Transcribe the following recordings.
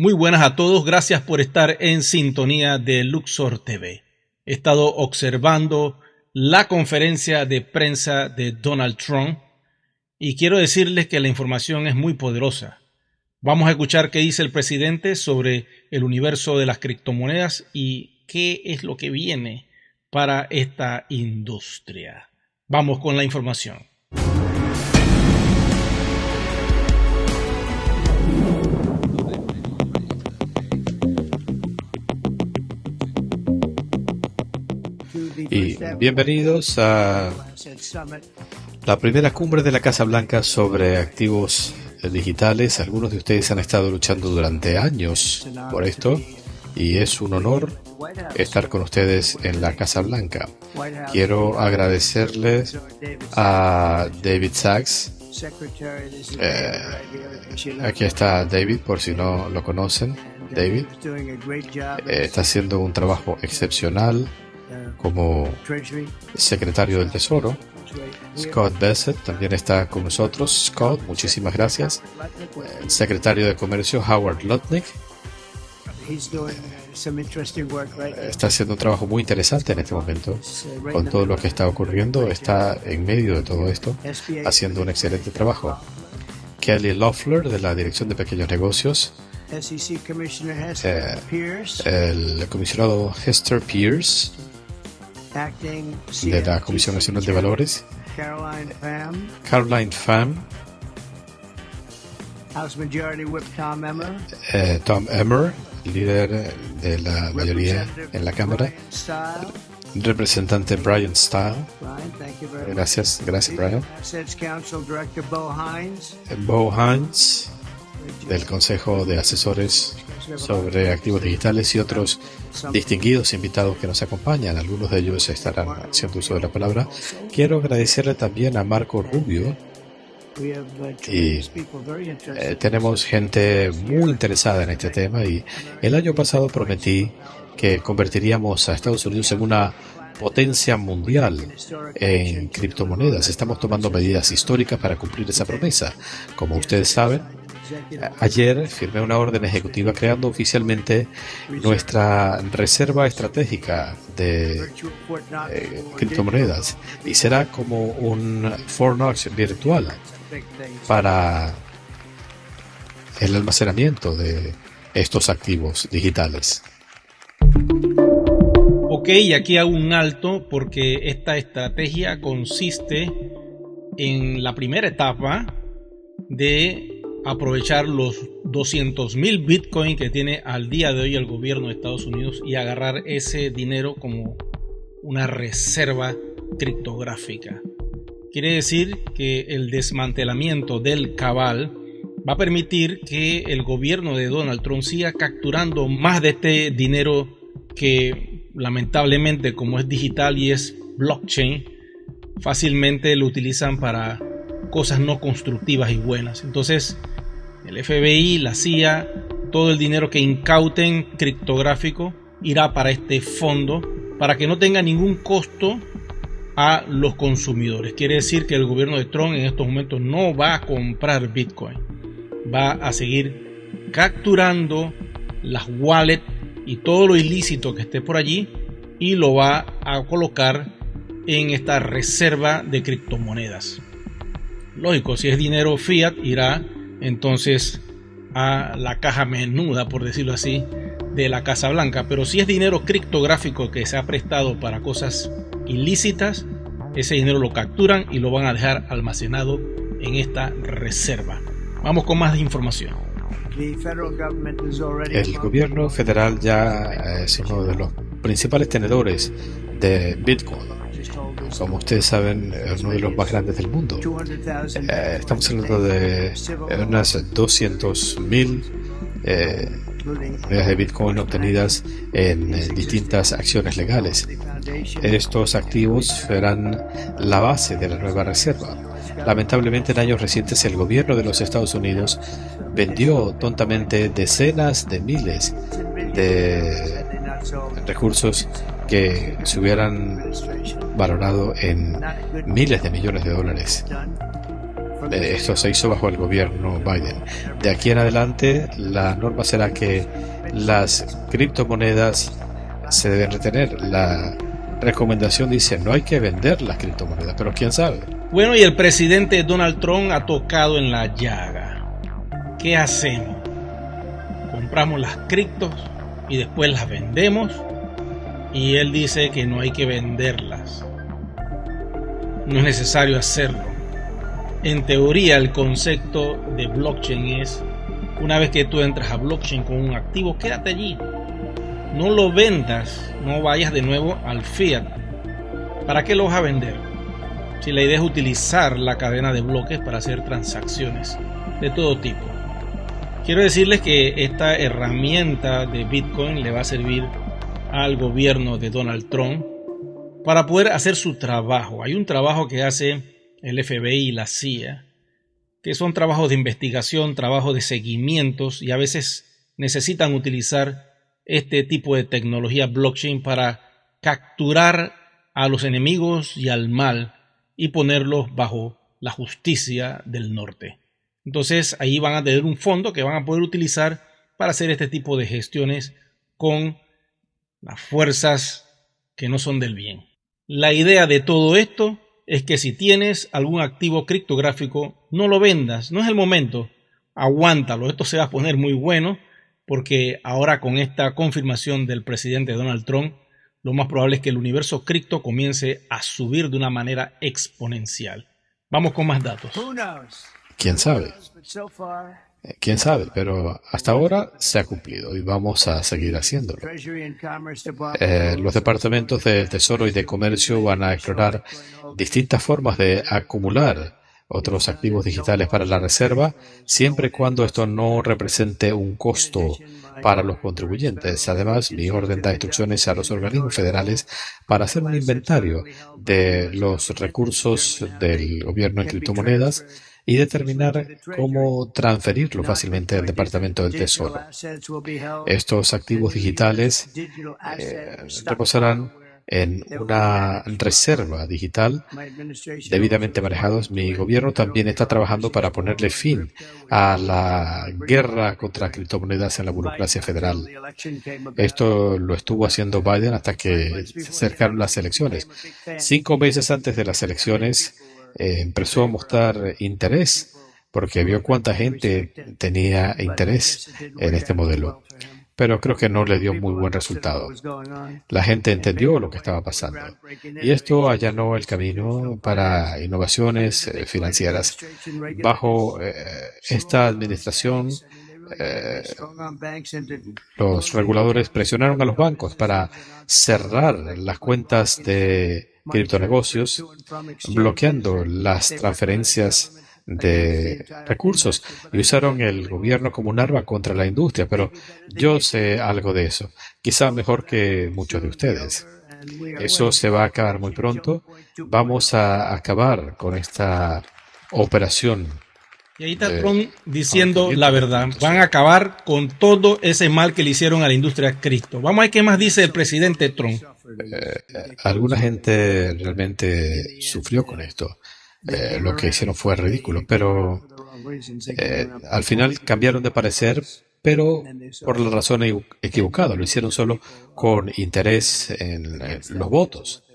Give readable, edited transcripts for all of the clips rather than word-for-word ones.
Muy buenas a todos, gracias por estar en sintonía de Luxor TV. He estado observando la conferencia de prensa de Donald Trump y quiero decirles que la información es muy poderosa. Vamos a escuchar qué dice el presidente sobre el universo de las criptomonedas y qué es lo que viene para esta industria. Vamos con la información. Y bienvenidos a la primera cumbre de la Casa Blanca sobre activos digitales. Algunos de ustedes han estado luchando durante años por esto y es un honor estar con ustedes en la Casa Blanca. Quiero agradecerles a David Sachs. Aquí está David, por si no lo conocen. David está haciendo un trabajo excepcional como secretario del Tesoro. Scott Bessent también está con nosotros. Scott, muchísimas gracias. El secretario de Comercio, Howard Lutnick, está haciendo un trabajo muy interesante en este momento con todo lo que está ocurriendo. Está en medio de todo esto haciendo un excelente trabajo. Kelly Loeffler, de la Dirección de Pequeños Negocios. El comisionado Hester Pierce, de la Comisión Nacional de Valores. Caroline Pham. Tom Emmer, líder de la mayoría en la Cámara. Representante Brian Stile. Gracias Brian. Bo Hines, del Consejo de Asesores sobre Activos Digitales, y otros distinguidos invitados que nos acompañan. Algunos de ellos estarán haciendo uso de la palabra. Quiero agradecerle también a Marco Rubio. Y tenemos gente muy interesada en este tema, y el año pasado prometí que convertiríamos a Estados Unidos en una potencia mundial en criptomonedas. Estamos tomando medidas históricas para cumplir esa promesa. Como ustedes saben, ayer firmé una orden ejecutiva creando oficialmente nuestra reserva estratégica de criptomonedas, y será como un Fort Knox virtual para el almacenamiento de estos activos digitales. Ok, y aquí hago un alto porque esta estrategia consiste en la primera etapa de aprovechar los 200,000 Bitcoin que tiene al día de hoy el gobierno de Estados Unidos y agarrar ese dinero como una reserva criptográfica. Quiere decir que el desmantelamiento del cabal va a permitir que el gobierno de Donald Trump siga capturando más de este dinero que, lamentablemente, como es digital y es blockchain, fácilmente lo utilizan para cosas no constructivas y buenas. Entonces, el FBI, la CIA, todo el dinero que incauten criptográfico irá para este fondo para que no tenga ningún costo a los consumidores. Quiere decir que el gobierno de Trump en estos momentos no va a comprar Bitcoin, va a seguir capturando las wallets y todo lo ilícito que esté por allí y lo va a colocar en esta reserva de criptomonedas. Lógico, si es dinero fiat irá entonces a la caja menuda, por decirlo así, de la Casa Blanca, pero si es dinero criptográfico que se ha prestado para cosas ilícitas, ese dinero lo capturan y lo van a dejar almacenado en esta reserva. Vamos con más información. El gobierno federal ya es uno de los principales tenedores de Bitcoin. Como ustedes saben, es uno de los más grandes del mundo. Estamos hablando de unas 200,000 unidades de Bitcoin obtenidas en distintas acciones legales. Estos activos serán la base de la nueva reserva. Lamentablemente, en años recientes, el gobierno de los Estados Unidos vendió tontamente decenas de miles de recursos que se hubieran valorado en miles de millones de dólares. Esto se hizo bajo el gobierno Biden. De aquí en adelante, la norma será que las criptomonedas se deben retener. La recomendación dice no hay que vender las criptomonedas, pero quién sabe. Bueno, y el presidente Donald Trump ha tocado en la llaga. ¿Qué hacemos? ¿Compramos las criptos y después las vendemos? Y él dice que no hay que venderlas. No es necesario hacerlo. En teoría, el concepto de blockchain es, una vez que tú entras a blockchain con un activo, quédate allí. No lo vendas, no vayas de nuevo al fiat. ¿Para qué lo vas a vender? Si la idea es utilizar la cadena de bloques para hacer transacciones de todo tipo. Quiero decirles que esta herramienta de Bitcoin le va a servir al gobierno de Donald Trump para poder hacer su trabajo. Hay un trabajo que hace el FBI y la CIA, que son trabajos de investigación, trabajos de seguimientos, y a veces necesitan utilizar este tipo de tecnología blockchain para capturar a los enemigos y al mal y ponerlos bajo la justicia del norte. Entonces ahí van a tener un fondo que van a poder utilizar para hacer este tipo de gestiones con las fuerzas que no son del bien. La idea de todo esto es que si tienes algún activo criptográfico, no lo vendas, no es el momento, aguántalo, esto se va a poner muy bueno, porque ahora con esta confirmación del presidente Donald Trump, lo más probable es que el universo cripto comience a subir de una manera exponencial. Vamos con más datos. ¿Quién sabe? ¿Quién sabe? Pero hasta ahora se ha cumplido y vamos a seguir haciéndolo. Los departamentos de Tesoro y de Comercio van a explorar distintas formas de acumular otros activos digitales para la reserva, siempre y cuando esto no represente un costo para los contribuyentes. Además, mi orden da instrucciones a los organismos federales para hacer un inventario de los recursos del gobierno en criptomonedas y determinar cómo transferirlo fácilmente al Departamento del Tesoro. Estos activos digitales reposarán en una reserva digital debidamente manejados. Mi gobierno también está trabajando para ponerle fin a la guerra contra criptomonedas en la burocracia federal. Esto lo estuvo haciendo Biden hasta que se acercaron las elecciones. 5 meses antes de las elecciones empezó a mostrar interés porque vio cuánta gente tenía interés en este modelo. Pero creo que no le dio muy buen resultado. La gente entendió lo que estaba pasando y esto allanó el camino para innovaciones financieras. Bajo esta administración, los reguladores presionaron a los bancos para cerrar las cuentas de criptonegocios, bloqueando las transferencias de recursos y usaron el gobierno como un arma contra la industria, pero yo sé algo de eso, quizá mejor que muchos de ustedes. Eso se va a acabar muy pronto. Vamos a acabar con esta operación. Y ahí está Trump diciendo la verdad. Van a acabar con todo ese mal que le hicieron a la industria cripto. Vamos a ver qué más dice el presidente Trump. Alguna gente realmente sufrió con esto. Lo que hicieron fue ridículo, pero al final cambiaron de parecer, pero por la razón equivocada. Lo hicieron solo con interés en los votos.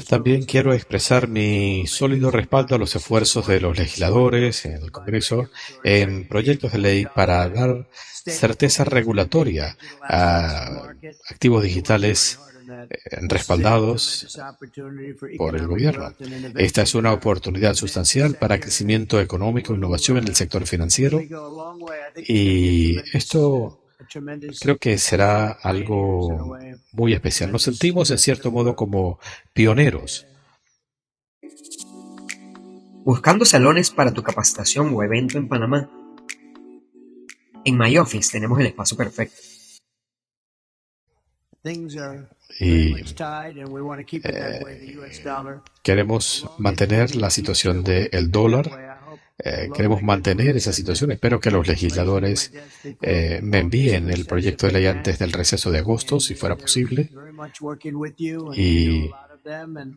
También quiero expresar mi sólido respaldo a los esfuerzos de los legisladores en el Congreso en proyectos de ley para dar certeza regulatoria a activos digitales respaldados por el gobierno. Esta es una oportunidad sustancial para crecimiento económico e innovación en el sector financiero y esto creo que será algo muy especial. Nos sentimos en cierto modo como pioneros. Buscando salones para tu capacitación o evento en Panamá. En MyOffice tenemos el espacio perfecto. Y queremos mantener la situación del dólar. Queremos mantener esa situación. Espero que los legisladores me envíen el proyecto de ley antes del receso de agosto, si fuera posible. Y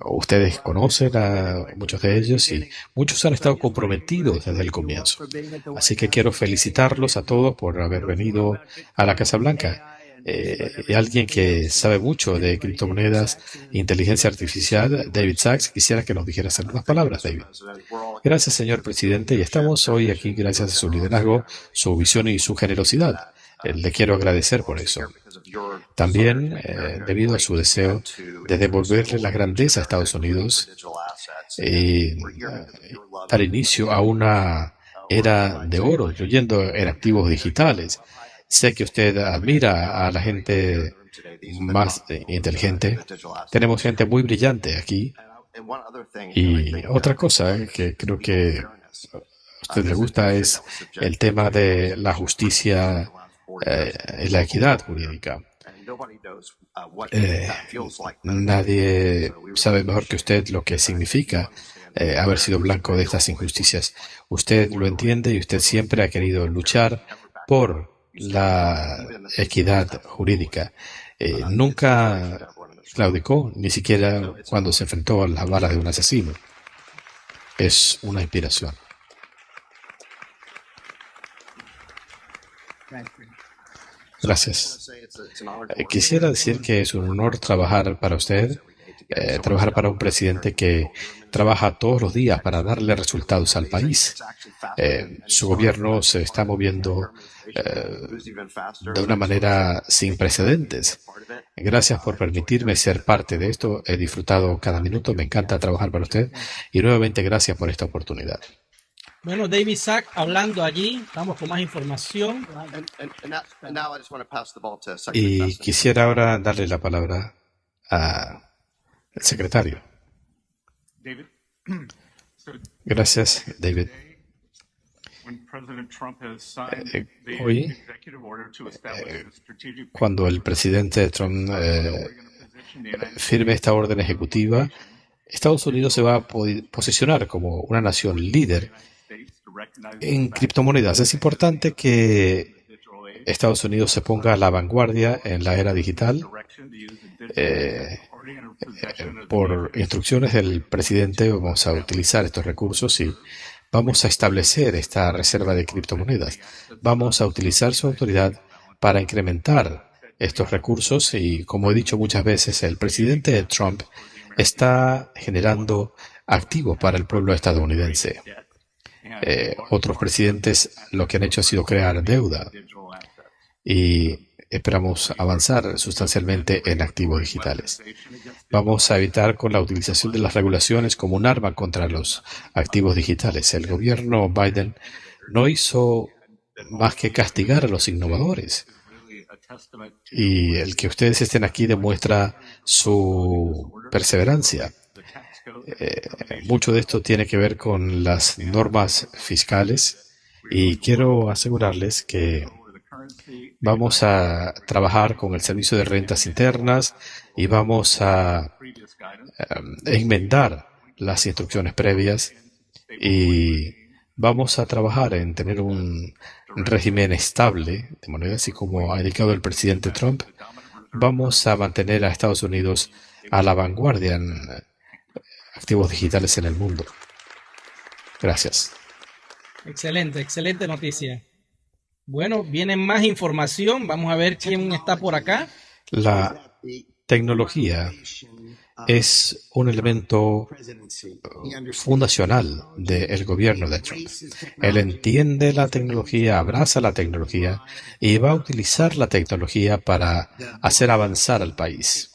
Ustedes conocen a muchos de ellos y muchos han estado comprometidos desde el comienzo. Así que quiero felicitarlos a todos por haber venido a la Casa Blanca. Y alguien que sabe mucho de criptomonedas e inteligencia artificial, David Sachs, quisiera que nos dijeras algunas palabras, David. Gracias, señor presidente, y estamos hoy aquí gracias a su liderazgo, su visión y su generosidad. Le quiero agradecer por eso. También, debido a su deseo de devolverle la grandeza a Estados Unidos y dar inicio a una era de oro, incluyendo en activos digitales. Sé que usted admira a la gente más inteligente. Tenemos gente muy brillante aquí. Y otra cosa que creo que a usted le gusta es el tema de la justicia y la equidad jurídica. Nadie sabe mejor que usted lo que significa haber sido blanco de estas injusticias. Usted lo entiende y usted siempre ha querido luchar por la equidad jurídica. Nunca claudicó, ni siquiera cuando se enfrentó a las balas de un asesino. Es una inspiración. Gracias. Quisiera decir que es un honor trabajar para usted, trabajar para un presidente que trabaja todos los días para darle resultados al país. Su gobierno se está moviendo de una manera sin precedentes. Gracias por permitirme ser parte de esto. He disfrutado cada minuto. Me encanta trabajar para usted. Y nuevamente gracias por esta oportunidad. Bueno, David Sachs hablando allí. Vamos con más información. Y quisiera ahora darle la palabra al secretario. Gracias, David. Hoy, cuando el presidente Trump firme esta orden ejecutiva, Estados Unidos se va a posicionar como una nación líder en criptomonedas. Es importante que Estados Unidos se ponga a la vanguardia en la era digital. Por instrucciones del presidente vamos a utilizar estos recursos y vamos a establecer esta reserva de criptomonedas. Vamos a utilizar su autoridad para incrementar estos recursos y, como he dicho muchas veces, el presidente Trump está generando activos para el pueblo estadounidense. Otros presidentes lo que han hecho ha sido crear deuda y esperamos avanzar sustancialmente en activos digitales. Vamos a evitar con la utilización de las regulaciones como un arma contra los activos digitales. El gobierno Biden no hizo más que castigar a los innovadores. Y el que ustedes estén aquí demuestra su perseverancia. Mucho de esto tiene que ver con las normas fiscales y quiero asegurarles que vamos a trabajar con el Servicio de Rentas Internas y vamos a enmendar las instrucciones previas y vamos a trabajar en tener un régimen estable de moneda, así como ha indicado el presidente Trump. Vamos a mantener a Estados Unidos a la vanguardia en activos digitales en el mundo. Gracias. Excelente, excelente noticia. Bueno, viene más información. Vamos a ver quién está por acá. La tecnología es un elemento fundacional del gobierno de Trump. Él entiende la tecnología, abraza la tecnología y va a utilizar la tecnología para hacer avanzar al país.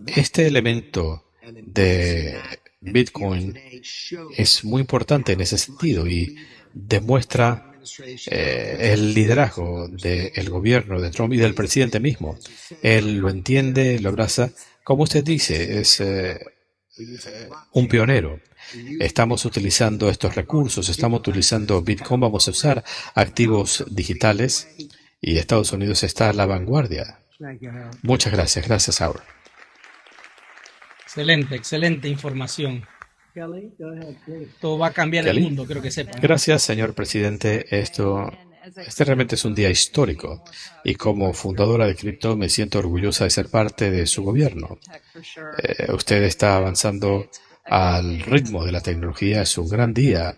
Este elemento de Bitcoin es muy importante en ese sentido y demuestra el liderazgo del gobierno de Trump y del presidente mismo. Él lo entiende, lo abraza. Como usted dice, es un pionero. Estamos utilizando estos recursos, estamos utilizando Bitcoin, vamos a usar activos digitales y Estados Unidos está a la vanguardia. Muchas gracias. Gracias, Howard. Excelente, excelente información. Esto va a cambiar el mundo, creo que sepan. Gracias, señor presidente. Esto Este realmente es un día histórico y como fundadora de Crypto me siento orgullosa de ser parte de su gobierno. Usted está avanzando al ritmo de la tecnología, es un gran día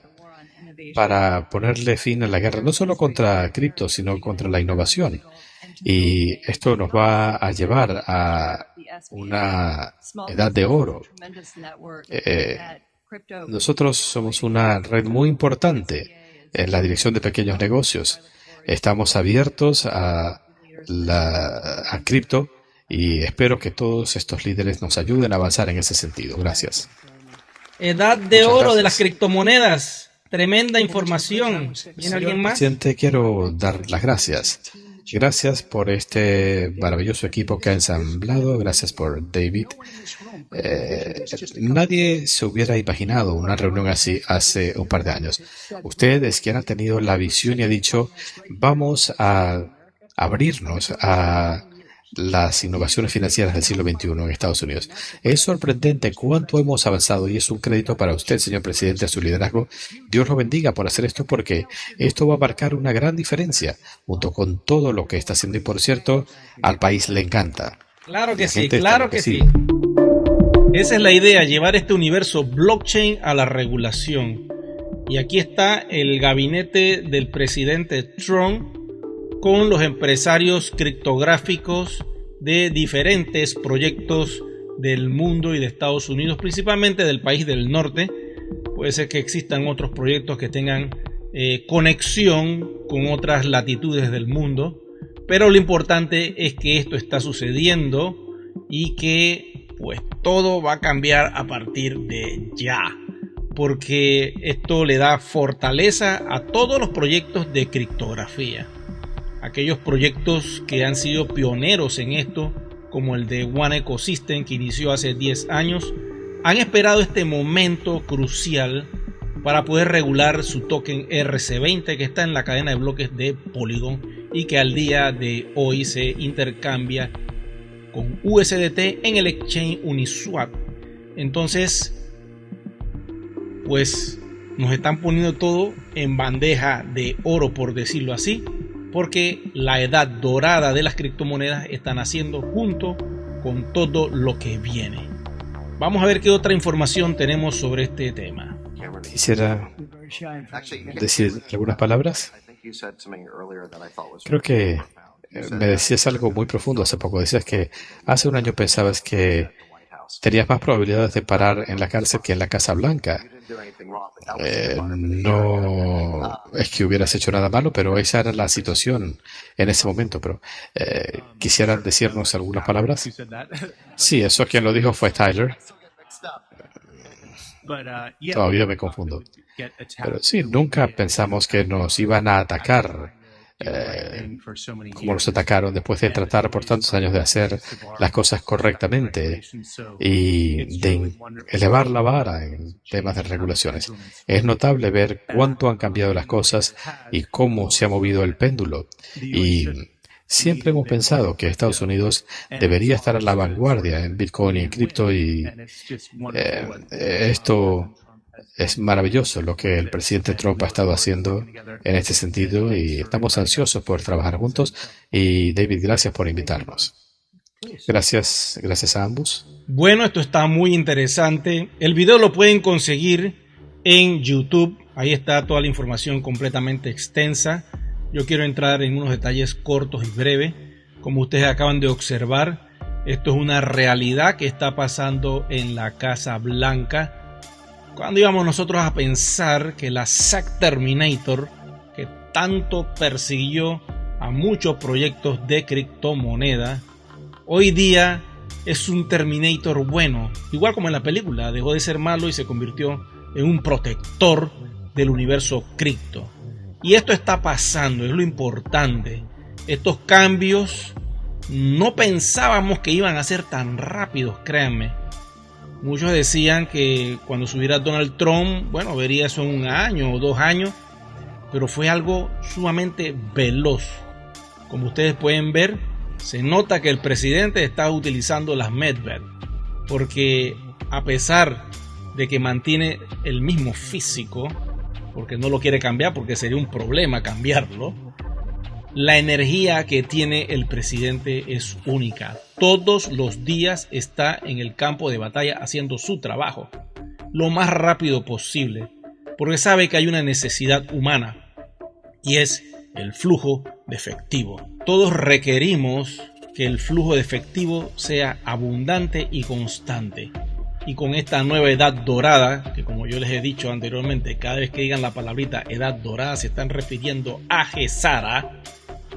para ponerle fin a la guerra, no solo contra cripto, sino contra la innovación. Y esto nos va a llevar a una edad de oro. Nosotros somos una red muy importante en la dirección de pequeños negocios. Estamos abiertos a cripto y espero que todos estos líderes nos ayuden a avanzar en ese sentido. Gracias. Edad de oro de las criptomonedas. Tremenda información. ¿Viene alguien más? Presidente, quiero dar las gracias. Gracias por este maravilloso equipo que ha ensamblado. Gracias por David. Nadie se hubiera imaginado una reunión así hace un par de años. Usted es quien ha tenido la visión y ha dicho, vamos a abrirnos a las innovaciones financieras del siglo XXI en Estados Unidos. Es sorprendente cuánto hemos avanzado y es un crédito para usted, señor presidente, a su liderazgo. Dios lo bendiga por hacer esto porque esto va a marcar una gran diferencia junto con todo lo que está haciendo y, por cierto, al país le encanta. Claro que sí, claro que sí. Esa es la idea, llevar este universo blockchain a la regulación. Y aquí está el gabinete del presidente Trump con los empresarios criptográficos de diferentes proyectos del mundo y de Estados Unidos, principalmente del país del norte. Puede ser que existan otros proyectos que tengan conexión con otras latitudes del mundo, pero lo importante es que esto está sucediendo y que pues todo va a cambiar a partir de ya, porque esto le da fortaleza a todos los proyectos de criptografía. Aquellos proyectos que han sido pioneros en esto, como el de One Ecosystem que inició hace 10 años, han esperado este momento crucial para poder regular su token RC20 que está en la cadena de bloques de Polygon y que al día de hoy se intercambia con USDT en el exchange Uniswap. Entonces, pues nos están poniendo todo en bandeja de oro, por decirlo así, porque la edad dorada de las criptomonedas está naciendo junto con todo lo que viene. Vamos a ver qué otra información tenemos sobre este tema. Quisiera decir algunas palabras. Creo que me decías algo muy profundo hace poco. Decías que hace un año pensabas que tenías más probabilidades de parar en la cárcel que en la Casa Blanca. No es que hubieras hecho nada malo, pero esa era la situación en ese momento. Pero ¿quisieran decirnos algunas palabras? Sí, eso quien lo dijo fue Tyler. Todavía me confundo. Pero sí, nunca pensamos que nos iban a atacar como nos atacaron después de tratar por tantos años de hacer las cosas correctamente y de elevar la vara en temas de regulaciones. Es notable ver cuánto han cambiado las cosas y cómo se ha movido el péndulo. Y siempre hemos pensado que Estados Unidos debería estar a la vanguardia en Bitcoin y en cripto y esto es maravilloso lo que el presidente Trump ha estado haciendo en este sentido y estamos ansiosos por trabajar juntos. Y David, gracias por invitarnos. Gracias a ambos. Bueno, esto está muy interesante. El video lo pueden conseguir en YouTube. Ahí está toda la información completamente extensa. Yo quiero entrar en unos detalles cortos y breves. Como ustedes acaban de observar, esto es una realidad que está pasando en la Casa Blanca. Cuando íbamos nosotros a pensar que la SAC Terminator, que tanto persiguió a muchos proyectos de criptomoneda, hoy día es un Terminator bueno, igual como en la película, dejó de ser malo y se convirtió en un protector del universo cripto. Y esto está pasando, es lo importante. Estos cambios no pensábamos que iban a ser tan rápidos, créanme. Muchos decían que cuando subiera Donald Trump, bueno, vería eso en 1 año o 2 años, pero fue algo sumamente veloz. Como ustedes pueden ver, se nota que el presidente está utilizando las medved, porque a pesar de que mantiene el mismo físico, porque no lo quiere cambiar, porque sería un problema cambiarlo. La energía que tiene el presidente es única. Todos los días está en el campo de batalla haciendo su trabajo lo más rápido posible, porque sabe que hay una necesidad humana y es el flujo de efectivo. Todos requerimos que el flujo de efectivo sea abundante y constante. Y con esta nueva edad dorada, que como yo les he dicho anteriormente, cada vez que digan la palabrita edad dorada se están refiriendo a GESARA.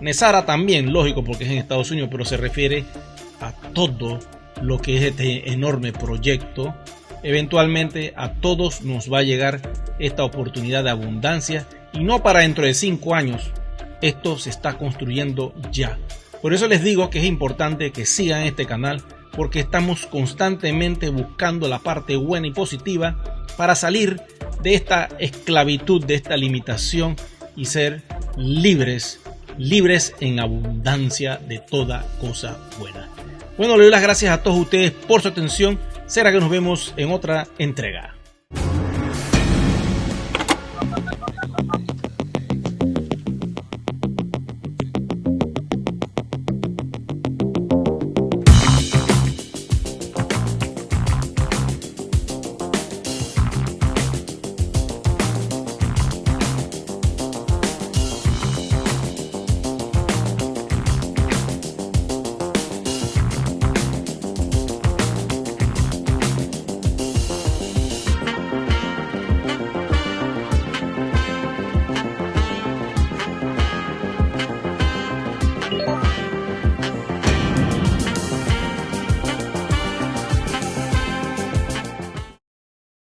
NESARA también, lógico, porque es en Estados Unidos, pero se refiere a todo lo que es este enorme proyecto. Eventualmente a todos nos va a llegar esta oportunidad de abundancia, y no para dentro de 5 años. Esto se está construyendo ya. Por eso les digo que es importante que sigan este canal, porque estamos constantemente buscando la parte buena y positiva para salir de esta esclavitud, de esta limitación, y ser libres en abundancia de toda cosa buena. Bueno, le doy las gracias a todos ustedes por su atención. Será que nos vemos en otra entrega.